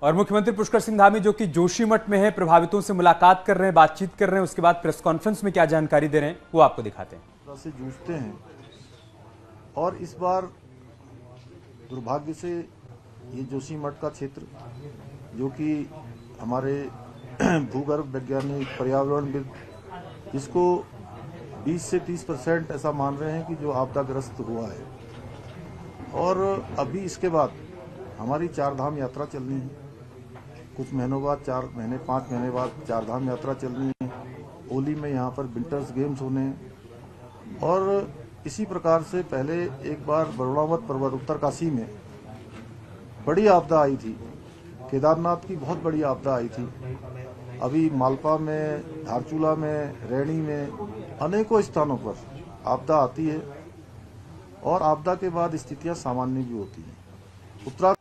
और मुख्यमंत्री पुष्कर सिंह धामी जो कि जोशीमठ में है, प्रभावितों से मुलाकात कर रहे हैं, बातचीत कर रहे हैं, उसके बाद प्रेस कॉन्फ्रेंस में क्या जानकारी दे रहे हैं वो आपको दिखाते हैं। से जूझते हैं और इस बार दुर्भाग्य से ये जोशीमठ का क्षेत्र जो कि हमारे भूगर्भ वैज्ञानिक पर्यावरणविद इसको 20 से 30% ऐसा मान रहे हैं कि जो आपदाग्रस्त हुआ है। और अभी इसके बाद हमारी 4 धाम यात्रा चलनी है। कुछ महीनों बाद 4 महीने 5 महीने बाद 4 धाम यात्रा चलनी है। होली में यहाँ पर विंटर्स गेम्स होने हैं और इसी प्रकार से पहले एक बार वरुणावत पर्वत उत्तरकाशी में बड़ी आपदा आई थी। केदारनाथ की बहुत बड़ी आपदा आई थी। अभी मालपा में, धारचूला में, रैणी में अनेकों स्थानों पर आपदा आती है और आपदा के बाद स्थितियां सामान्य भी होती हैं।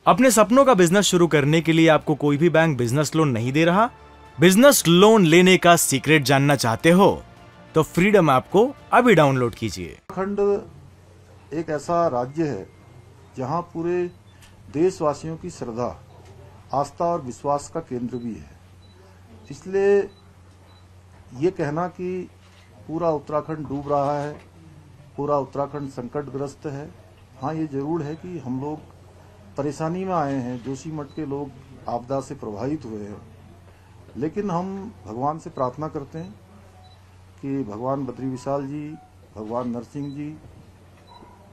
अपने सपनों का बिजनेस शुरू करने के लिए आपको कोई भी बैंक बिजनेस लोन नहीं दे रहा? बिजनेस लोन लेने का सीक्रेट जानना चाहते हो तो फ्रीडम ऐप को अभी डाउनलोड कीजिए। उत्तराखंड एक ऐसा राज्य है जहां पूरे देशवासियों की श्रद्धा, आस्था और विश्वास का केंद्र भी है। इसलिए ये कहना कि पूरा उत्तराखंड डूब रहा है, पूरा उत्तराखंड संकटग्रस्त है, हाँ ये जरूर है कि हम लोग परेशानी में आए हैं। जोशीमठ के लोग आपदा से प्रभावित हुए हैं, लेकिन हम भगवान से प्रार्थना करते हैं कि भगवान बद्री विशाल जी, भगवान नरसिंह जी,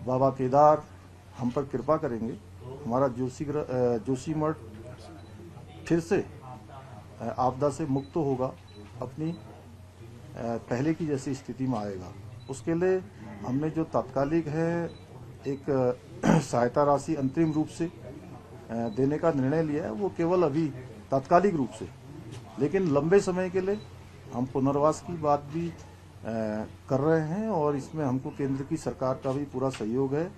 बाबा केदार हम पर कृपा करेंगे। हमारा जोशीमठ फिर से आपदा से मुक्त होगा, अपनी पहले की जैसी स्थिति में आएगा। उसके लिए हमने जो तात्कालिक है एक सहायता राशि अंतरिम रूप से देने का निर्णय लिया है, वो केवल अभी तात्कालिक रूप से, लेकिन लंबे समय के लिए हम पुनर्वास की बात भी कर रहे हैं और इसमें हमको केंद्र की सरकार का भी पूरा सहयोग है।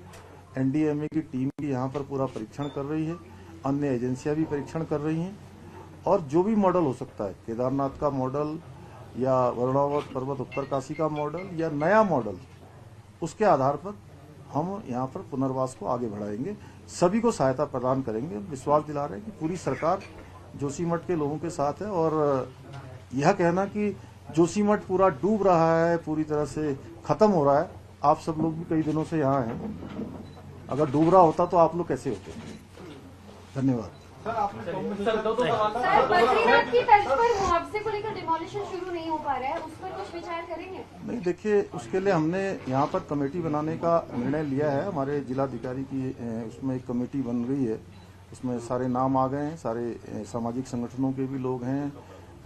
एनडीएमए की टीम भी यहाँ पर पूरा परीक्षण कर रही है, अन्य एजेंसियां भी परीक्षण कर रही हैं और जो भी मॉडल हो सकता है, केदारनाथ का मॉडल या वरुणावत पर्वत उत्तरकाशी का मॉडल या नया मॉडल, उसके आधार पर हम यहाँ पर पुनर्वास को आगे बढ़ाएंगे, सभी को सहायता प्रदान करेंगे। विश्वास दिला रहे हैं कि पूरी सरकार जोशीमठ के लोगों के साथ है। और यह कहना कि जोशीमठ पूरा डूब रहा है, पूरी तरह से खत्म हो रहा है, आप सब लोग भी कई दिनों से यहाँ हैं, अगर डूब रहा होता तो आप लोग कैसे होते? धन्यवाद। बद्रीनाथ की तर्ज पर मुआवजे को लेकर डिमोलिशन शुरू नहीं हो पा रहा है, उस पर कुछ विचार करेंगे? नहीं, देखिए उसके लिए हमने यहाँ पर कमेटी बनाने का निर्णय लिया है। हमारे जिलाधिकारी की उसमें एक कमेटी बन रही है, उसमें सारे नाम आ गए हैं, सारे सामाजिक संगठनों के भी लोग हैं,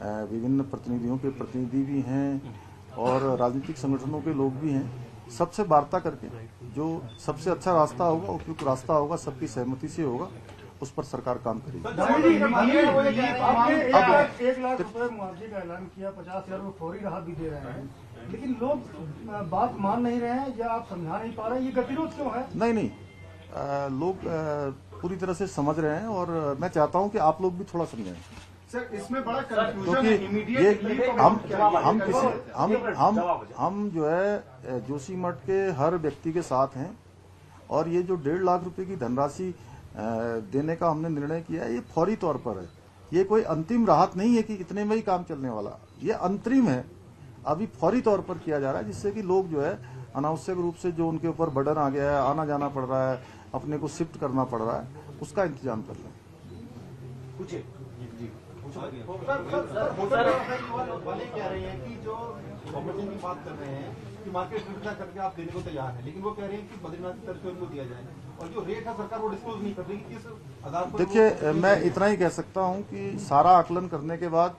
विभिन्न प्रतिनिधियों के प्रतिनिधि भी हैं और राजनीतिक संगठनों के लोग भी हैं। सबसे वार्ता करके जो सबसे अच्छा रास्ता होगा, उपयुक्त रास्ता होगा, सबकी सहमति से होगा, उस पर सरकार काम करेगी। आपने 1 लाख रुपए मुआवजे का ऐलान किया, 50,000 रुपए फौरी राहत भी दे रहे हैं, लेकिन लोग बात मान नहीं रहे हैं या आप समझा नहीं पा रहे हैं, ये गतिरोध क्यों है? नहीं, लोग पूरी तरह से समझ रहे हैं और मैं चाहता हूं कि आप लोग भी थोड़ा समझें सर। इसमें बड़ा कंफ्यूजन क्योंकि है, हम जो है जोशीमठ के हर व्यक्ति के साथ हैं और ये जो 1.5 लाख रुपए की धनराशि देने का हमने निर्णय किया है, ये फौरी तौर पर है। ये कोई अंतिम राहत नहीं है कि इतने में ही काम चलने वाला, ये अंतरिम है, अभी फौरी तौर पर किया जा रहा है, जिससे कि लोग जो है अनावश्यक रूप से जो उनके ऊपर बर्डन आ गया है, आना जाना पड़ रहा है, अपने को शिफ्ट करना पड़ रहा है, उसका इंतजाम कर लें। वाले कह रहे हैं कि जो कॉम्पिटिशन की बात कर रहे हैं कि मार्केट सुविधा करके आप देने को तैयार हैं, लेकिन वो कह रहे हैं कि बद्रीनाथ की तरफ से उनको दिया जाए और जो रेट है सरकार वो डिस्क्लोज नहीं कर रही। किस आधार पर? देखिए मैं इतना ही कह सकता हूं कि सारा आकलन करने के बाद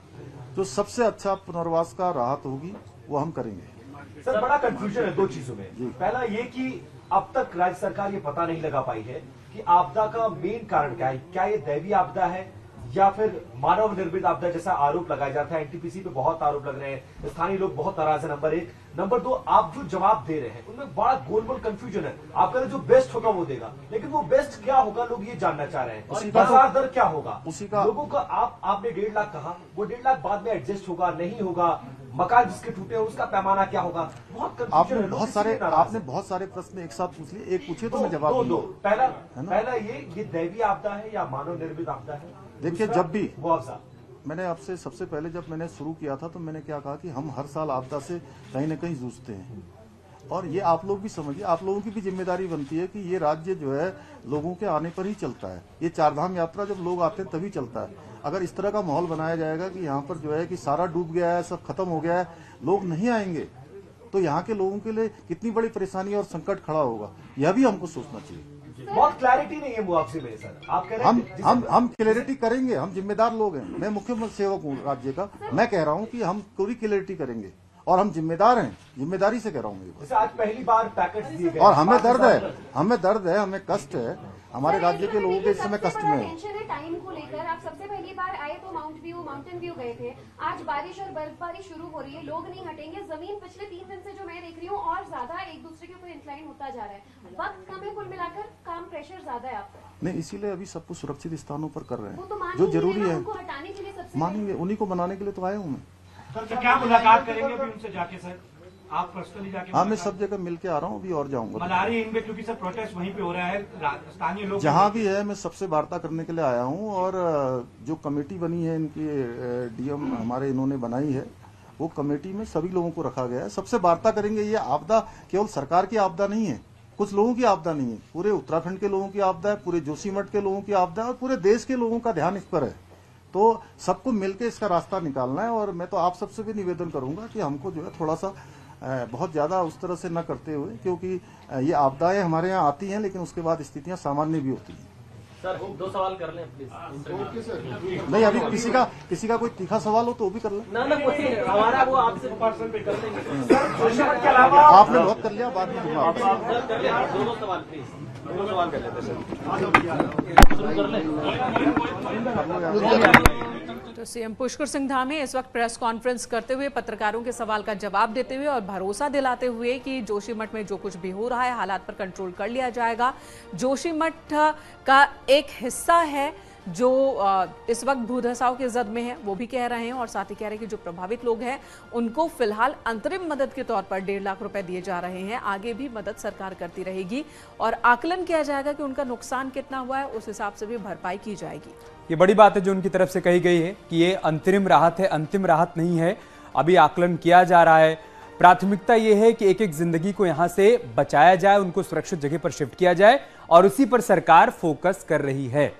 जो सबसे अच्छा पुनर्वास का राहत होगी वो हम करेंगे। सर बड़ा कंफ्यूजन है 2 चीजों में। पहला ये कि अब तक राज्य सरकार ये पता नहीं लगा पाई है कि आपदा का मेन कारण क्या है, क्या ये दैवीय आपदा है या फिर मानव निर्मित आपदा जैसा आरोप लगाया जाता है। एनटीपीसी पे बहुत आरोप लग रहे हैं, स्थानीय लोग बहुत नाराज है। नंबर 1। नंबर 2, आप जो जवाब दे रहे हैं उनमें बड़ा गोलमोल कंफ्यूजन है। आप कह रहे जो बेस्ट होगा वो देगा, लेकिन वो बेस्ट क्या होगा लोग ये जानना चाह रहे हैं। बाजार दर क्या होगा उसी का लोगों का, आपने 1.5 लाख कहा, वो 1.5 लाख बाद में एडजस्ट होगा नहीं होगा, मकान जिसके टूटे हैं उसका पैमाना क्या होगा, बहुत कंफ्यूजन है। आपने बहुत सारे प्रश्न एक साथ पूछ लिए, एक पूछे तो मैं जवाब दूं। पहला ये दैवीय आपदा है या मानव निर्मित आपदा है? देखिए, जब भी मुआवजा मैंने आपसे सबसे पहले जब मैंने शुरू किया था तो मैंने क्या कहा कि हम हर साल आपदा से कहीं न कहीं जूझते हैं, और ये आप लोग भी समझिए, आप लोगों की भी जिम्मेदारी बनती है कि ये राज्य जो है लोगों के आने पर ही चलता है। ये चारधाम यात्रा जब लोग आते हैं तभी चलता है। अगर इस तरह का माहौल बनाया जाएगा कि यहाँ पर जो है कि सारा डूब गया है, सब खत्म हो गया है, लोग नहीं आएंगे, तो यहाँ के लोगों के लिए कितनी बड़ी परेशानी और संकट खड़ा होगा, यह भी हमको सोचना चाहिए। बहुत क्लैरिटी नहीं है मुआवजे में सर, आप कह रहे हैं हम क्लैरिटी करेंगे, हम जिम्मेदार लोग हैं, मैं मुख्य सेवक हूँ राज्य का, मैं कह रहा हूँ कि हम पूरी क्लैरिटी करेंगे और हम जिम्मेदार हैं, जिम्मेदारी से कह रहा हूँ। जैसे आज पहली बार पैकेट दिए गए और हमें दर्द है, हमें कष्ट है, हमारे राज्य के लोगों के इस समय कष्ट में है। टेंशन है टाइम को लेकर। आप सबसे पहली बार आए तो माउंटेन व्यू गए थे, आज बारिश और बर्फबारी शुरू हो रही है, लोग नहीं हटेंगे। जमीन पिछले 3 दिन से जो मैं देख रही हूँ और ज्यादा एक दूसरे के ऊपर इंक्लाइन होता जा रहा है। वक्त कम है, कुल मिलाकर काम प्रेशर ज्यादा है आप पर। नहीं, इसीलिए अभी सब कुछ सुरक्षित स्थानों पर कर रहे वो तो हैं, जो जरूरी है उनको हटाने के लिए सबसे मानेंगे, उन्हीं को बनाने के लिए तो आया हूँ मैं। सर क्या मुलाकात करेंगे अभी उनसे जाके सर, आप पर्सनली जाके? हाँ, मैं सब जगह मिल के आ रहा हूँ, अभी और जाऊंगा। मनारी इनमें क्योंकि सर प्रोटेस्ट वहीं पे हो रहा है, स्थानीय लोग जहाँ भी है मैं सबसे वार्ता करने के लिए आया हूँ, और जो कमेटी बनी है इनकी डीएम हमारे इन्होंने बनाई है, वो कमेटी में सभी लोगों को रखा गया है, सबसे वार्ता करेंगे। ये आपदा केवल सरकार की आपदा नहीं है, कुछ लोगों की आपदा नहीं है, पूरे उत्तराखंड के लोगों की आपदा है, पूरे जोशीमठ के लोगों की आपदा है, और पूरे देश के लोगों का ध्यान इस पर है। तो सबको मिलकर इसका रास्ता निकालना है, और मैं तो आप सबसे भी निवेदन करूंगा कि हमको जो है थोड़ा सा बहुत ज्यादा उस तरह से न करते हुए, क्योंकि ये आपदाएं हमारे यहाँ आती हैं, लेकिन उसके बाद स्थितियां सामान्य भी होती हैं। सर 2 सवाल कर लें प्लीज। नहीं, अभी किसी का कोई तीखा सवाल हो तो वो भी कर लें। ना कोई हमारा वो आपसे पर्सन पे कर लेंगे। आपने बहुत कर लिया, बाद में दूंगा आपसे। सर कर ले 2 सवाल प्लीज, 2 सवाल कर लेते सर, शुरू कर लें। तो सीएम पुष्कर सिंह धामी इस वक्त प्रेस कॉन्फ्रेंस करते हुए पत्रकारों के सवाल का जवाब देते हुए और भरोसा दिलाते हुए कि जोशीमठ में जो कुछ भी हो रहा है हालात पर कंट्रोल कर लिया जाएगा। जोशीमठ का एक हिस्सा है जो इस वक्त भूधसाव के जद में है, वो भी कह रहे हैं, और साथ ही कह रहे हैं कि जो प्रभावित लोग हैं उनको फिलहाल अंतरिम मदद के तौर पर 1.5 लाख रुपए दिए जा रहे हैं। आगे भी मदद सरकार करती रहेगी और आकलन किया जाएगा कि उनका नुकसान कितना हुआ है, उस हिसाब से भी भरपाई की जाएगी। ये बड़ी बात है जो उनकी तरफ से कही गई है कि ये अंतरिम राहत है, अंतिम राहत नहीं है, अभी आकलन किया जा रहा है। प्राथमिकता ये है कि एक एक जिंदगी को यहाँ से बचाया जाए, उनको सुरक्षित जगह पर शिफ्ट किया जाए, और उसी पर सरकार फोकस कर रही है।